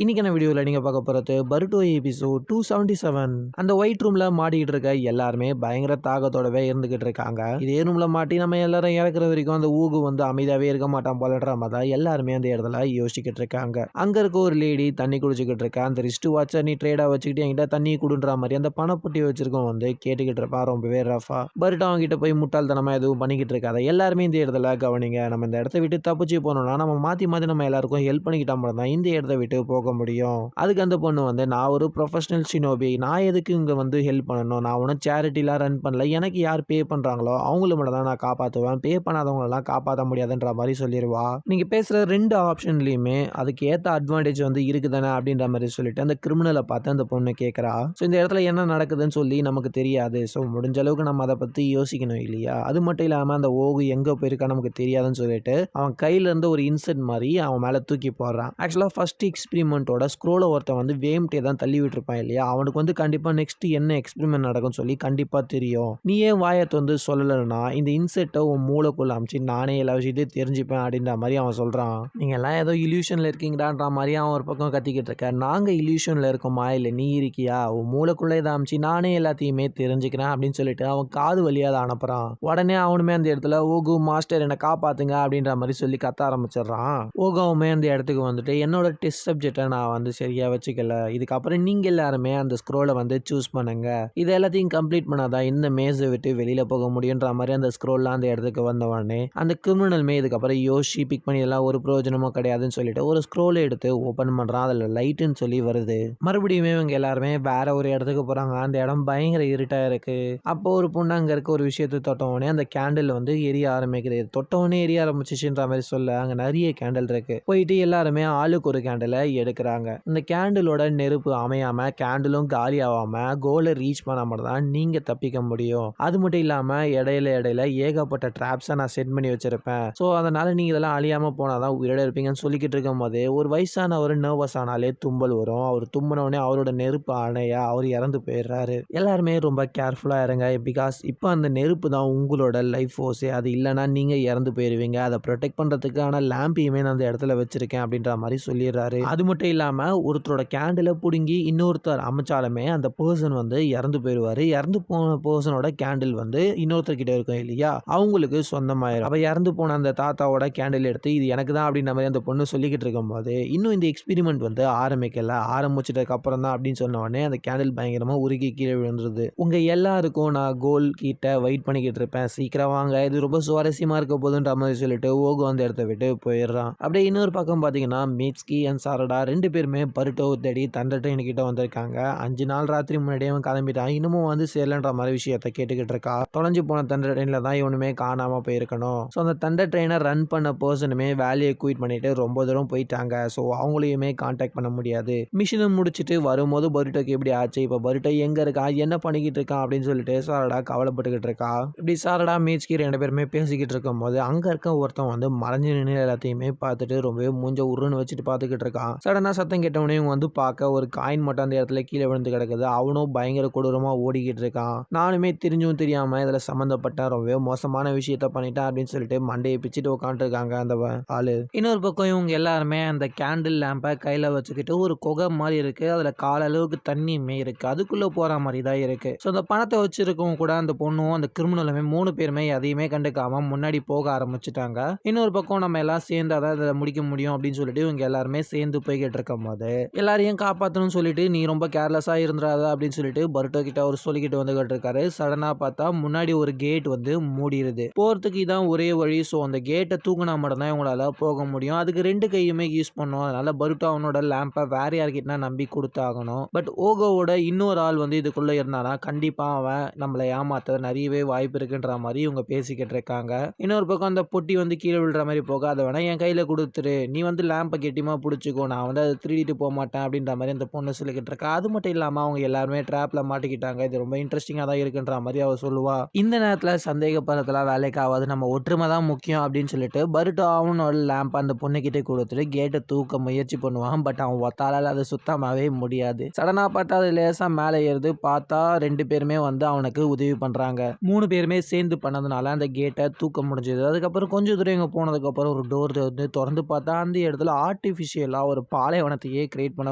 இன்னைக்கான வீடியோவில் நீங்கள் பார்க்க போகிறது பருட்டோ எபிசோட் 277. அந்த ஒயிட் ரூமில் மாட்டிக்கிட்டு இருக்க எல்லாருமே பயங்கர தாகத்தோடவே இருந்துகிட்டு இருக்காங்க. இதே ரூமில் மாட்டி நம்ம எல்லாரும் இறக்குற வரைக்கும் அந்த ஊகு வந்து அமைதியாகவே இருக்க மாட்டான் போலன்ற மாதிரி தான் எல்லாருமே அந்த இடத்துல யோசிச்சுக்கிட்டு இருக்காங்க. அங்கே இருக்க ஒரு லேடி தண்ணி குடிச்சிக்கிட்டு இருக்கா. அந்த ரிஸ்ட் வாட்சை நீ ட்ரேடாக வச்சுக்கிட்டு என்கிட்ட தண்ணி குடுன்ற மாதிரி அந்த பணப்பொட்டி வச்சிருக்கோம் வந்து கேட்டுக்கிட்டு இருப்பான் ரொம்பவே ரஃபா. பருட்டோ அவங்ககிட்ட போய் முட்டாள்தனமாக எதுவும் பண்ணிக்கிட்டு இருக்காத. எல்லாருமே இந்த இடத்துல கவனிங்க. நம்ம இந்த இடத்த விட்டு தப்பிச்சு போனோம்னா நம்ம மாற்றி மாற்றி நம்ம எல்லாருக்கும் ஹெல்ப் பண்ணிக்கிட்டா மட்டும் தான் இந்த இடத்த விட்டு போக முடியும். அதுக்கு அந்த பொண்ணு வந்து நான் ஒரு ப்ரொஃபஷனல் ஷினோபி, நான் எதுக்கு இங்கே வந்து ஹெல்ப் பண்ணணும், நான் ஒன்றும் சேரிட்டிலாம் ரன் பண்ணல, எனக்கு யார் பே பண்ணுறாங்களோ அவங்கள மட்டும் தான் நான் காப்பாற்றுவேன், பே பண்ணாதவங்களெல்லாம் காப்பாற்ற முடியாதுன்ற மாதிரி சொல்லிடுவா. நீங்கள் பேசுகிற ரெண்டு ஆப்ஷன்லையுமே அதுக்கு ஏற்ற அட்வான்டேஜ் வந்து இருக்குதானே அப்படின்ற மாதிரி சொல்லிட்டு அந்த கிரிமினலை பார்த்து அந்த பொண்ணு கேட்குறா. ஸோ இந்த இடத்துல என்ன நடக்குதுன்னு சொல்லி நமக்கு தெரியாது. ஸோ முடிஞ்ச அளவுக்கு நம்ம அதை பற்றி யோசிக்கணும் இல்லையா. அது மட்டும் இல்லாமல் அந்த ஓகு எங்கே போயிருக்கா நமக்கு தெரியாதுன்னு சொல்லிட்டு அவன் கையிலேருந்து ஒரு இன்சென்ட் மாதிரி அவன் மேலே தூக்கி போடுறான். ஆக்சுவலாக ஃபர்ஸ்ட் எக்ஸ்பிரிமெண்ட்டோட ஸ்க்ரோலை ஒருத்தன் வந்து வேம்டே தான் தள்ளி விட்டுருப்பான் இல்லையா. அவனுக்கு வந்து கண்டிப்பாக நெக்ஸ்ட் என்ன எக்ஸ்பிரிமெண்ட் நடக்கும்னு சொல்லி கண்டிப்பாக தெரியும். நீ ஏன் வாயத்தை வந்து சொல்லலைன்னா இந்த இன்செட்டை உன் மூளைக்குள்ள அமைச்சு நானே எல்லா விஷயத்தையும் தெரிஞ்சுப்பேன் அப்படின்ற மாதிரி அவன் சொல்கிறான். நீங்கள் எல்லாம் ஏதோ இல்யூஷனில் இருக்கீங்கடான்ற மாதிரி அவன் ஒரு பக்கம் கத்திக்கிட்டு இருக்க. நாங்கள் இல்யூஷனில் இருக்கோமா இல்லை நீ இருக்கியா, உன் மூளைக்குள்ளே இதை அமைச்சு நானே எல்லாத்தையுமே தெரிஞ்சுக்கிறேன் அப்படின்னு சொல்லிட்டு அவன் காது வழியாக அதை அனுப்புகிறான். உடனே அவனுமே அந்த இடத்துல ஓகு மாஸ்டர் என்னை காப்பாத்துங்க அப்படின்ற மாதிரி சொல்லி கத்த ஆரம்பிச்சிடுறான். ஓகாவுமே அந்த இடத்துக்கு வந்துட்டு என்னோட டெஸ்ட் சப்ஜெக்டை நான் வந்து சரியாக வச்சுக்கல, இதுக்கப்புறம் நீங்கள் எல்லாருமே அந்த ஸ்க்ரோலை வந்து சூஸ் பண்ணுங்க, இது எல்லாத்தையும் கம்ப்ளீட் பண்ணாதான் இந்த மேஸை விட்டு வெளியில் போக முடியுன்ற மாதிரி அந்த ஸ்க்ரோல்லாம் அந்த இடத்துக்கு வந்த உடனே அந்த கிரிமினலுமே இதுக்கப்புறம் யோசி பிக் பண்ணி எல்லாம் ஒரு பிரயோஜனமும் கிடையாதுன்னு சொல்லிட்டு ஒரு ஸ்க்ரோலை எடுத்து ஓப்பன் பண்ணுறான். அதில் லைட்டுன்னு சொல்லி வருது. மறுபடியும் இவங்க எல்லாருமே வேற ஒரு இடத்துக்கு போகிறாங்க. அந்த இடம் பயங்கர இருட்டாக இருக்கு. அப்போ ஒரு பொண்ணு அங்கே இருக்க ஒரு விஷயத்தை தொட்டவுடனே அந்த கேண்டில் வந்து எரிய ஆரம்பிக்குது. தொட்டவுடனே எரிய ஆரம்பிச்சிச்சுன்ற மாதிரி சொல்ல அங்கே நிறைய கேண்டில் இருக்கு. போயிட்டு எல்லாருமே ஆளுக்கு ஒரு கேண்டிலை எடுக்கிறாங்க. இந்த கேண்டிலோட நெருப்பு அமையாம கேண்டிலும் காலி ஆகாம கோலை ரீச் பண்ண மட்டும் தான் நீங்க தப்பிக்க முடியும். அது மட்டும் இல்லாம இடையில ஏகப்பட்ட ட்ராப்ஸை நான் செட் பண்ணி வச்சிருப்பேன். ஸோ அதனால நீங்க இதெல்லாம் அழியாம போனாதான் உயிரோட இருப்பீங்கன்னு சொல்லிக்கிட்டு இருக்கும் போது ஒரு வயசானவர் நர்வஸ் ஆனாலே தும்பல் வரும். அவர் தும்பினோடனே அவரோட நெருப்பு அணைய அவர் இறந்து போயிடுறாரு. எல்லாருமே ரொம்ப கேர்ஃபுல்லா இருங்க. பிகாஸ் இப்போ அந்த நெருப்பு தான் உங்களோட லைஃப் ஃபோர்ஸே. அது இல்லைன்னா நீங்க இறந்து போயிருவீங்க. அதை ப்ரொடெக்ட் பண்றதுக்கான லேம்பையுமே நான் அந்த இடத்துல வச்சிருக்கேன் அப்படின்ற மாதிரி சொல்லிடுறாரு. அது மட்டும் இல்லாம ஒருத்தரோட கேண்டிலை பிடுங்கி இன்னொருத்தர் அமைச்சாலுமே அந்த பர்சன் வந்து இறந்து போயிடுவாரு. இறந்து போன பர்சனோட கேண்டில் வந்து இன்னொருத்தர்கிட்ட இருக்கும் இல்லையா, அவங்களுக்கு சொந்தமாயிரும். அப்ப இறந்து போன அந்த தாத்தாவோட கேண்டில் எடுத்து இது எனக்கு தான் அப்படின்ற மாதிரி அந்த பொண்ணு சொல்லிக்கிட்டு இருக்கும் போது இன்னும் இந்த எக்ஸ்பெரிமெண்ட் வந்து ஆரம்பிக்கல, ஆரம்பிச்சிட்டதுக்கு அப்புறம் தான் அப்படின்னு சொன்ன உடனே அந்த கேண்டில் பயங்கரமா உருகி கீழே விழுந்துருது. உங்க எல்லாருக்கும் நான் கோல் கிட்ட வெயிட் பண்ணிக்கிட்டு இருப்பேன், சீக்கிரம் வாங்க, இது ரொம்ப சுவாரஸ்யமா இருக்க போதுன்ற மாதிரி சொல்லிட்டு ஓகோ அந்த இடத்த விட்டு போயிடுறான். அப்படியே இன்னொரு பக்கம் பாத்தீங்கன்னா மிட்ஸ்கி அண்ட் சாரடா ரெண்டு பேருமே பருட்டோ தேடி தண்டர் ட்ரெயின் கிட்ட வந்திருக்காங்க. 5 நாள் ராத்திரி முன்னாடியே அவன் கிளம்பிட்டான். இன்னமும் வந்து சேரலன்ற மாதிரி விஷயத்த கேட்டுக்கிட்டு இருக்கா. தொலைஞ்சு போன தண்டர் ட்ரெயின்ல தான் இவனுமே காணாம போயிருக்கணும். ஸோ அந்த தண்டர் ட்ரெயினை ரன் பண்ண பர்சனுமே வேலையை குயிட் பண்ணிட்டு ரொம்ப தூரம் போயிட்டாங்க. ஸோ அவங்களையுமே கான்டாக்ட் பண்ண முடியாது. மிஷினை முடிச்சுட்டு வரும்போது பருட்டோக்கு எப்படி ஆச்சு, இப்போ பருட்டோ எங்க இருக்கா, என்ன பண்ணிக்கிட்டு இருக்கான் அப்படின்னு சொல்லிட்டு சாரடா கவலைப்பட்டுக்கிட்டு இருக்கா. இப்படி சாரடா மீட்ஸ்கி ரெண்டு பேருமே பேசிக்கிட்டு இருக்கும் போது அங்க இருக்க ஒருத்தன் வந்து மறைஞ்சு நின்று எல்லாத்தையுமே பார்த்துட்டு ரொம்பவே மூஞ்ச உருன்னு வச்சுட்டு பார்த்துக்கிட்டு இருக்கான். சடனா சத்தம் கேட்டவனே இவங்க வந்து பார்க்க ஒரு காயின் மட்டும் அந்த இடத்துல கீழே விழுந்து கிடக்குது. அவனும் பயங்கர கொடூரமா ஓடிக்கிட்டு இருக்கான். நானுமே தெரிஞ்சும் தெரியாம இதுல சம்மந்தப்பட்ட ரொம்பவே மோசமான விஷயத்த பண்ணிட்டேன் அப்படின்னு சொல்லிட்டு மண்டையை பிச்சுட்டு உட்காந்துருக்காங்க அந்த ஆளு. இன்னொரு பக்கம் இவங்க எல்லாருமே அந்த கேண்டில் லேம்பை கையில வச்சுக்கிட்டு ஒரு குகை மாதிரி இருக்கு, அதுல கால அளவுக்கு தண்ணியுமே இருக்கு, அதுக்குள்ள போற மாதிரி தான் இருக்கு. ஸோ அந்த பணத்தை வச்சிருக்கவங்க கூட அந்த பொண்ணும் அந்த கிரிமினலுமே 3 பேருமே எதையுமே கண்டுக்காம முன்னாடி போக ஆரம்பிச்சுட்டாங்க. இன்னொரு பக்கம் நம்ம எல்லாம் சேர்ந்து அதை முடிக்க முடியும் அப்படின்னு சொல்லிட்டு இவங்க எல்லாருமே சேர்ந்து போய்கிட்டு இருக்கும் போது எல்லாரையும் காப்பாற்றணும்னு சொல்லிட்டு நீ ரொம்ப கேர்லெஸ்ஸா இருந்துடாத அப்படின்னு சொல்லிட்டு பருட்டோ கிட்ட அவர் சொல்லிக்கிட்டு வந்துகிட்டு இருக்காரு. சடனா பார்த்தா முன்னாடி ஒரு கேட் வந்து மூடிடுது. போறதுக்கு இதான் ஒரே வழி. ஸோ அந்த கேட்டை தூக்கினா மட்டும்தான் இவங்களால போக முடியும். அதுக்கு 2 கையுமே யூஸ் பண்ணும். அதனால பருட்டோ அவனோட லேம்பை வேற யார்கிட்ட நம்பி கொடுத்தாகணும். பட் ஓகோவோட இன்னொரு ஆள் வந்து இதுக்குள்ள இருந்தானா கண்டிப்பா அவன் நம்மளை ஏமாத்த நிறையவே வாய்ப்பு இருக்குன்ற மாதிரி இவங்க பேசிக்கிட்டு இருக்காங்க. இன்னொரு பக்கம் அந்த பொட்டி வந்து கீழே விழுற மாதிரி போக அதை வேணா என் கையில கொடுத்துரு, நீ வந்து லேம்பை கெட்டியமா பிடிச்சிக்கோ, நான் வந்து அதை திருடிட்டு போக மாட்டேன் அப்படின்ற மாதிரி அந்த பொண்ணு சொல்லிக்கிட்டு இருக்கா. அது மட்டும் இல்லாம அவங்க எல்லாருமே ட்ராப்ல மாட்டிக்கிட்டாங்க, இது ரொம்ப இன்ட்ரெஸ்டிங்கா தான் இருக்குன்ற மாதிரி அவ சொல்லுவா. இந்த நேரத்துல சந்தேகப்படுறதுலாம் வேலைக்கு ஆகாது, நம்ம ஒற்றுமை தான் முக்கியம் அப்படின்னு சொல்லிட்டு பருட்டோ அவனோட லேம்ப் அந்த பொண்ணு கிட்டே கொடுத்துட்டு கேட்டை தூக்க முயற்சி பண்ணுவான். பட் அவன் ஒத்தாலால அதை சுத்தமாவே முடியாது. சடனா பார்த்தா அது லேசா மேலே ஏறுது. பார்த்தா 2 பேருமே வந்து அவனுக்கு உதவி பண்றாங்க. 3 பேருமே சேர்ந்து பண்ணதுனால அந்த கேட்டை தூக்க முடிஞ்சது. அதுக்கப்புறம் கொஞ்சம் தூரம் இங்க போனதுக்கு அப்புறம் ஒரு டோர் வந்து திறந்து பார்த்தா அந்த இடத்துல ஆர்டிபிஷியலா ஒரு பால் பாலைவனத்தையே கிரியேட் பண்ண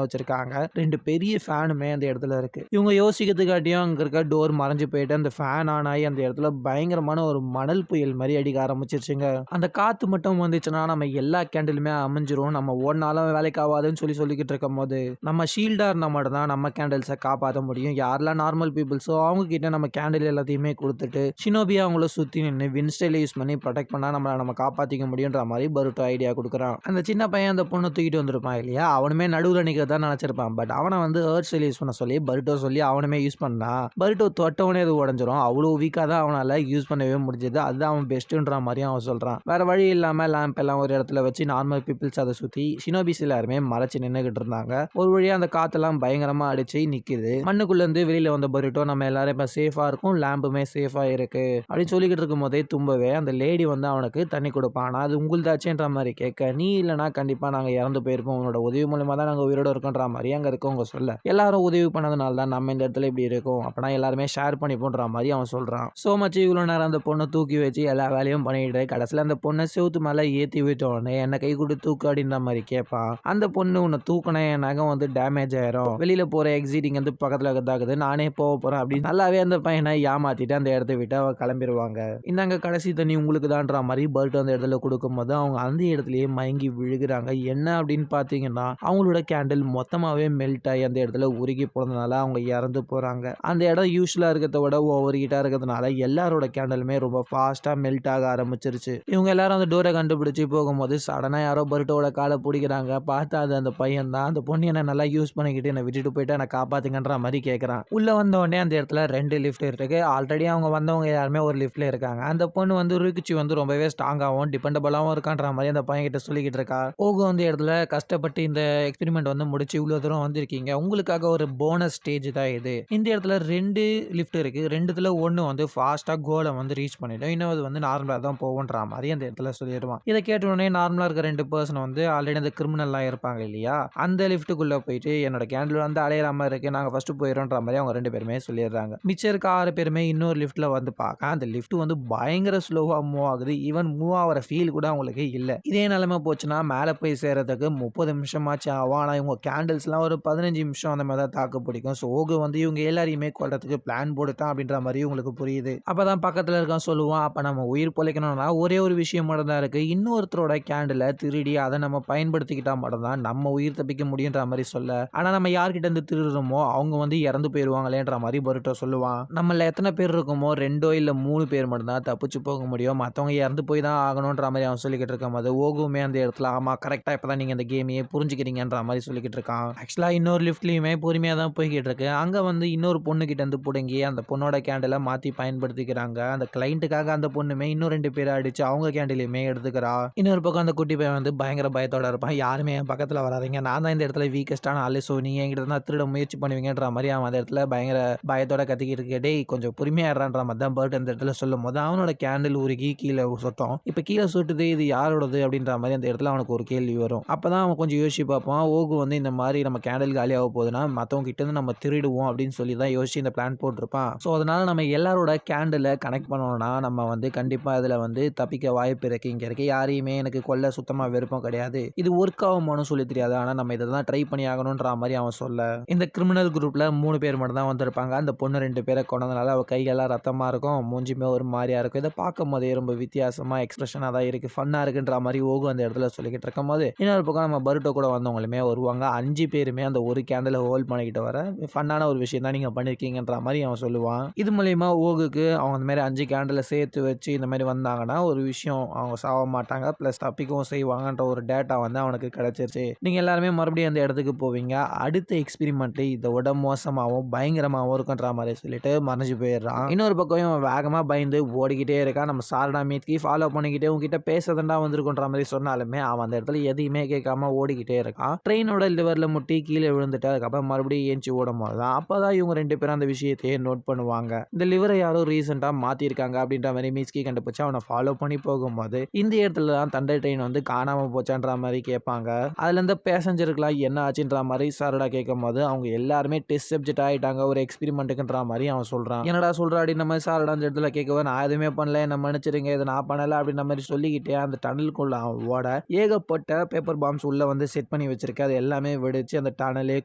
வச்சிருக்காங்க. 2 பெரிய ஃபேனுமே அந்த இடத்துல இருக்கு. இவங்க யோசிக்கிறதுக்காட்டியும் அங்க இருக்க டோர் மறைஞ்சு போயிட்டு அந்த ஃபேன் ஆன் ஆகி அந்த இடத்துல பயங்கரமான ஒரு மணல் புயல் மாதிரி அடிக்க ஆரம்பிச்சிருச்சுங்க. அந்த காத்து மட்டும் வந்துச்சுன்னா நம்ம எல்லா கேண்டிலுமே அமைஞ்சிரும். நம்ம ஓடினாலும் வேலைக்கு ஆகாதுன்னு சொல்லிக்கிட்டு இருக்கும் போது நம்ம ஷீல்டா இருந்தா மட்டும் தான் நம்ம கேண்டில்ஸை காப்பாற்ற முடியும். யாரெல்லாம் நார்மல் பீப்புள்ஸோ அவங்க கிட்ட நம்ம கேண்டில் எல்லாத்தையுமே கொடுத்துட்டு ஷினோபியா அவங்கள சுத்தி நின்று வின்ஸ்டைல யூஸ் பண்ணி ப்ரொடெக்ட் பண்ணா நம்ம காப்பாத்திக்க முடியுன்ற மாதிரி பருட்டோ ஐடியா கொடுக்குறான். அந்த சின்ன பையன் அந்த பொண்ணை தூக்கிட்டு வந்திருப்பான் இல்லையா, அவனுமே நடுவில் நிற்கிறதா நினைச்சிருப்பான். பட் அவனை வந்து ஹர்ட் ஸ்டைல் யூஸ் பண்ண சொல்லி பருட்டோ சொல்லி அவனுமே யூஸ் பண்ணா. பருட்டோ தொட்டவனே அது உடஞ்சிரும். அவ்வளோ வீக்காக தான் அவனால யூஸ் பண்ணவே முடிஞ்சது. அதுதான் அவன் பெஸ்ட்டுன்ற மாதிரியும் அவன் சொல்றான். வேற வழி இல்லாம லேம்ப் எல்லாம் ஒரு இடத்துல வச்சு நார்மல் பீப்புள்ஸ் அதை சுத்தி ஷினோபிஸ் எல்லாருமே மறைச்சு நின்றுகிட்டு இருந்தாங்க. ஒரு வழியா அந்த காத்தெல்லாம் பயங்கரமா அடிச்சு நிக்குது. மண்ணுக்குள்ள இருந்து வெளியில வந்த பருட்டோ நம்ம எல்லாரும் இப்ப சேஃபா இருக்கும், லேம்புமே சேஃபா இருக்கு அப்படின்னு சொல்லிக்கிட்டு இருக்கும் போதே தும்பவே அந்த லேடி வந்து அவனுக்கு தண்ணி கொடுப்பான். அது உங்களுதாச்சுன்ற மாதிரி கேட்க, நீ இல்லைனா கண்டிப்பா நாங்க இறந்து போயிருப்போம், உன்னோட உதவி மூலமா தான் நாங்க உயிரோட இருக்கோன்ற மாதிரி அங்க இருக்கவங்க சொல்ல, எல்லாரும் உதவி பண்ணதுனால தான் நம்ம இந்த இடத்துல இப்படி இருக்கோம், அப்பனா எல்லாருமே ஷேர் பண்ணிப்போன்ற மாதிரி அவன் சொல்றான். சோ மச்சு இவ்வளவு நேரம் அந்த பொண்ணை தூக்கி வச்சு எல்லா வேலையும் பண்ணிட்டு கடைசியில் அந்த பொண்ணை செவுத்து மேல ஏத்தி விட்ட உடனே என்ன கை கொடு தூக்கு அப்படின்ற மாதிரி கேட்பான். அந்த பொண்ணு உன்னை தூக்கின என் நகம் வந்து டேமேஜ் ஆயிரும், வெளியில போற எக்ஸிட்டிங் வந்து பக்கத்துல இருக்கிறதாக்குது, நானே போக போறேன் அப்படின்னு நல்லாவே அந்த பையனை ஏமாத்திட்டு அந்த இடத்த விட்டு அவ கிளம்பிடுவாங்க. இந்தாங்க கடைசி தண்ணி உங்களுக்கு தான்ற மாதிரி பர்ட் அந்த இடத்துல கொடுக்கும் போது அவங்க அந்த இடத்துலயே மயங்கி விழுகிறாங்க. என்ன அப்படின்னு பாத்தீங்கன்னா அவங்களோட கேண்டில் மொத்தமாவே மெல்ட் ஆகி அந்த இடத்துல உருகி போனதுனால அவங்க இறந்து போறாங்க. அந்த இடம் யூஸ்வலா இருக்கிறத விட ஓவர் ஹீட்டா இருக்கிறதுனால எல்லாரோட கேண்டலுமே ரொம்ப ஃபாஸ்டா மெல்ட் ஆக ஆரம்பிச்சிருச்சு. இவங்க எல்லாரும் அந்த டோரை கண்டுபிடிச்சு போகும்போது சடனா யாரோ பர்ட்டோட காலை பிடிக்கிறாங்க. பார்த்தா அது அந்த பையன் தான். அந்த பொண்ணு என்ன நல்லா யூஸ் பண்ணிக்கிட்டு என்னை விட்டுட்டு போயிட்டு என்னை காப்பாத்துங்கன்ற மாதிரி கேட்கறான். உள்ள வந்த உடனே அந்த இடத்துல 2 லிஃப்ட் இருக்கு. ஆல்ரெடி அவங்க வந்தவங்க யாருமே ஒரு லிஃப்ட்ல இருக்காங்க. அந்த பொண்ணு வந்து ருக்கிச்சி வந்து ரொம்பவே ஸ்ட்ராங்காகவும் டிபெண்டபிளாகவும் இருக்கான்ற மாதிரி அந்த பையன் கிட்ட சொல்லிக்கிட்டு இருக்கா. ஓகோ அந்த இடத்துல கஷ்டப்பட்டு இந்த எக்ஸ்பெரிமெண்ட் வந்து முடிச்சு இவ்வளவு தூரம் வந்திருக்கீங்க, உங்களுக்காக ஒரு போனஸ் ஸ்டேஜ் தான் இது. இந்த இடத்துல 2 லிஃப்ட் இருக்கு. 2த்துல ஒன்று வந்து ஃபாஸ்டா கோலை வந்து ரீச் பண்ணிடும், இன்னொரு வந்து நார்மலா தான் போகுன்ற மாதிரி அந்த இடத்துல சொல்லிடுவான். இதை கேட்ட உடனே நார்மலா இருக்க 2 பர்சன் வந்து ஆல்ரெடி அந்த கிரிமினல்லாம் இருப்பாங்க இல்லையா, அந்த லிஃப்ட்டுக்குள்ள போயிட்டு என்னோட கேண்டில் வந்து அலையிறாம இருக்கு, நாங்க ஃபர்ஸ்ட் போயிடுறோன்ற மாதிரி அவங்க 2 பேருமே சொல்லிடுறாங்க. மிச்சம் இருக்க 6 பேருமே இன்னொரு லிஃப்ட்ல வந்து பார்க்க அந்த லிஃப்ட் வந்து பயங்கர ஸ்லோவா மூவ் ஆகுது. ஈவன் மூவ் ஆகிற ஃபீல் கூட அவங்களுக்கு இல்லை. இதே நிலைமை போச்சுன்னா மேலே போய் சேர்றதுக்கு 30 நிமிஷமாச்சு ஆகும். ஆனால் இவங்க கேண்டில்ஸ்லாம் ஒரு 15 நிமிஷம் அந்த மாதிரி தான் தாக்கு பிடிக்கும். ஸோ ஓகு வந்து இவங்க எல்லாரையுமே கொல்றதுக்கு பிளான் போட்டுட்டான் அப்படின்ற மாதிரி உங்களுக்கு புரியுது. அப்பதான் பக்கத்துல இருக்கான் சொல்லுவான், அப்ப நம்ம உயிர் பொழைக்கணும்னா ஒரே ஒரு விஷயம் மட்டும் தான் இருக்கு, இன்னொருத்தரோட கேண்டில திருடி அதை நம்ம பயன்படுத்திக்கிட்டா மட்டும் தான் நம்ம உயிர் தப்பிக்க முடியுன்ற மாதிரி சொல்ல, ஆனா நம்ம யார்கிட்ட இருந்து திருடுறோமோ அவங்க வந்து இறந்து போயிருவாங்களேன்ற மாதிரி பருட்டோ சொல்லுவான். நம்மள எத்தனை பேர் இருக்குமோ 2 இல்ல 3 பேர் மட்டும் தான் தப்பிச்சு போக முடியும், மற்றவங்க இறந்து போய் தான் ஆகணுன்ற மாதிரி அவன் சொல்லிக்கிட்டு இருக்கும் போது ஓகுமே அந்த இடத்துல ஆமா கரெக்டா இப்பதான் நீங்க இந்த கேமையே புரிஞ்சுக்கிறீங்கன்ற மாதிரி சொல்லிக்கிட்டு இருக்கான். ஆக்சுவலா இன்னொரு லிஃப்ட்லயுமே பொறுமையா தான் போய்கிட்டு இருக்கு. அங்க வந்து இன்னொரு பொண்ணு கிட்ட இருந்து புடுங்கி அந்த பொண்ணோட கேண்டில மாத்தி பயன்படுத்திக்கிறாங்க. அந்த கிளைண்ட்டுக்காக அந்த பொண்ணுமே இன்னும் 2 பேரை அடிச்சு அவங்க கேண்டிலையுமே எடுத்துக்கிறா. இன்னொரு பக்கம் அந்த குட்டி பையன் வந்து பயங்கர பயத்தோட இருப்பான். யாருமே என் பக்கத்துல வராதீங்க, நான் தான் இந்த இடத்துல வீக்கஸ்டான ஆளு, ஸோ நீங்க என்கிட்ட தான் திருட முயற்சி பண்ணுவீங்கன்ற மாதிரி அவன் அந்த இடத்துல பயங்கர பயத்தோட கத்திக்கிட்டு இருக்கு. டேய் கொஞ்சம் பொறுமையாடுறான்ற மாதிரி தான் பர்ட் அந்த இடத்துல சொல்லும் போது அவனோட கேண்டில் உருகி கீழே சுத்தம். இப்ப கீழே சுட்டுது, இது யாரோடது அப்படின்ற மாதிரி அந்த இடத்துல அவனுக்கு ஒரு கேள்வி வரும். அப்பதான் அவன் கொஞ்சம் யோசிச்சு பார்ப்பான். ஓகு வந்து இந்த மாதிரி நம்ம கேண்டில் காலியாக போகுதுன்னா மற்றவங்க கிட்ட இருந்து நம்ம திருடுவோம் அப்படின்னு சொல்லி தான் யோசிச்சு இந்த பிளான் போட்டிருப்பான். ஸோ அதனால நம்ம எல்லாரோட கேண்டிலை கனெக்ட் பண்ணோம்னா நம்ம வந்து கண்டிப்பா இதுல வந்து தப்பிக்க வாய்ப்பு இருக்கு. இங்க இருக்க யாரையுமே எனக்கு கொல்ல சுத்தமா விருப்பம் கிடையாது, இது ஒர்க் ஆகுமானு சொல்லி தெரியாது, ஆனா நம்ம இதை தான் ட்ரை பண்ணி ஆகணும்ன்ற மாதிரி அவன் சொல்ல, இந்த கிரிமினல் குரூப்ல 3 பேர் மட்டும் தான் வந்திருப்பாங்க. அந்த பொண்ணு 2 பேரை கொண்டதுனால அவ கையெல்லாம் ரத்தமா இருக்கும், மூஞ்சிமே ஒரு மாதிரியா இருக்கும். இதை பார்க்கும் போதே ரொம்ப வித்தியாசமா எக்ஸ்பிரஷனா தான் இருக்கு, ஃபன்னா இருக்குன்ற மாதிரி ஓகு அந்த இடத்துல சொல்லிக்கிட்டு இருக்கும் போது இன்னொரு பக்கம் நம்ம பருட்டோ கூட வந்தவங்களுமே வருவாங்க. 5 பேருமே அந்த ஒரு கேண்டில் ஹோல்ட் பண்ணிக்கிட்டு வர ஃபன்னான ஒரு விஷயம் தான் நீங்க பண்ணிருக்கீங்கன்ற மாதிரி அவன் சொல்லுவான். இது மூலயமா ஓகுக்கு அவங்க அந்த மாதிரி 5 கேண்டில் சேர்த்து வச்சு இந்த மாதிரி வந்தாங்கன்னா ஒரு விஷயம் அவங்க சாக மாட்டாங்க, பிளஸ் தப்பிக்கவும் செய்வாங்கன்ற ஒரு டேட்டா வந்து அவனுக்கு கிடைச்சிருச்சு. நீங்க எல்லாருமே மறுபடியும் அந்த இடத்துக்கு போவீங்க, அடுத்த எக்ஸ்பெரிமெண்ட் இதை விட மோசமாகவும் பயங்கரமாகவும் இருக்குன்ற மாதிரி சொல்லிட்டு மறைஞ்சு போயிடுறான். இன்னொரு பக்கம் இவன் வேகமா பயந்து ஓடிக்கிட்டே இருக்கான். நம்ம சாரடா மீட்கி ஃபாலோ பண்ணிக்கிட்டே உங்ககிட்ட பேசதண்டா வந்திருக்குன்ற மாதிரி சொன்னாலுமே அவன் அந்த இடத்துல எதையுமே கேட்காம ஓடிக்கிட்டே இருக்கான். ட்ரெயினோட லிவர்ல முட்டி கீழே விழுந்துட்டு அதுக்கப்புறம் மறுபடியும் ஏஞ்சி ஓடும் போது தான் அப்பதான் இவங்க 2 பேரும் அந்த விஷயத்தையே நோட் பண்ணுவாங்க. இந்த லிவரை யாரோ ரீசெண்டா மாத்திருக்காங்க அப்படின்ற மாதிரி மீட்கி கண்டுபிடிச்சு அவனை ஃபாலோ பண்ணி போகும்போது இந்த இடத்துல தான் தண்டர் ட்ரெயின் வந்து காணாம போச்சான்ற மாதிரி கேட்பாங்க. அதுல இருந்த பேசஞ்சருக்குலாம் என்ன ஆச்சுன்ற மாதிரி சாரடா கேட்கும் போது அவங்க எல்லாருமே டெஸ்ட் சப்ஜெக்ட் ஆயிட்டாங்க ஒரு எக்ஸ்பெரிமெண்ட்டுக்குன்ற மாதிரி அவன் சொல்றான். என்னடா சொல்ற அப்படின்னு நம்ம சாரடா அந்த இடத்துல கேட்கவே, நான் எதுவுமே பண்ணல, என்ன மன்னிச்சிருங்க, இதை நான் பண்ணல அப்படின்ற மாதிரி சொல்லிக்கிட்டே அந்த டனலுக்குள்ள ஓட ஏகப்பட்ட பேப்பர் பாம்ஸ் உள்ள வந்து செட் பண்ணி வச்சிருக்கு அது எல்லாமே வெடிச்சு அந்த டனலே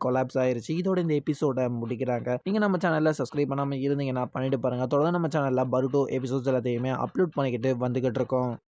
கொலாப்ஸ் ஆயிருச்சு. இதோட இந்த எபிசோட முடிக்கிறாங்க. நீங்க நம்ம சேனல்ல சப்ஸ்கிரைப் பண்ணாம இருந்தீங்கன்னா பண்ணிட்டு பாருங்க. தொடர்ந்து நம்ம சேனல்ல பருட்டோ எபிசோட்ஸ் எல்லாத்தையுமே அப்லோட் பண்ணிக்கிட்டு வந்துகிட்டு இருக்கோம்.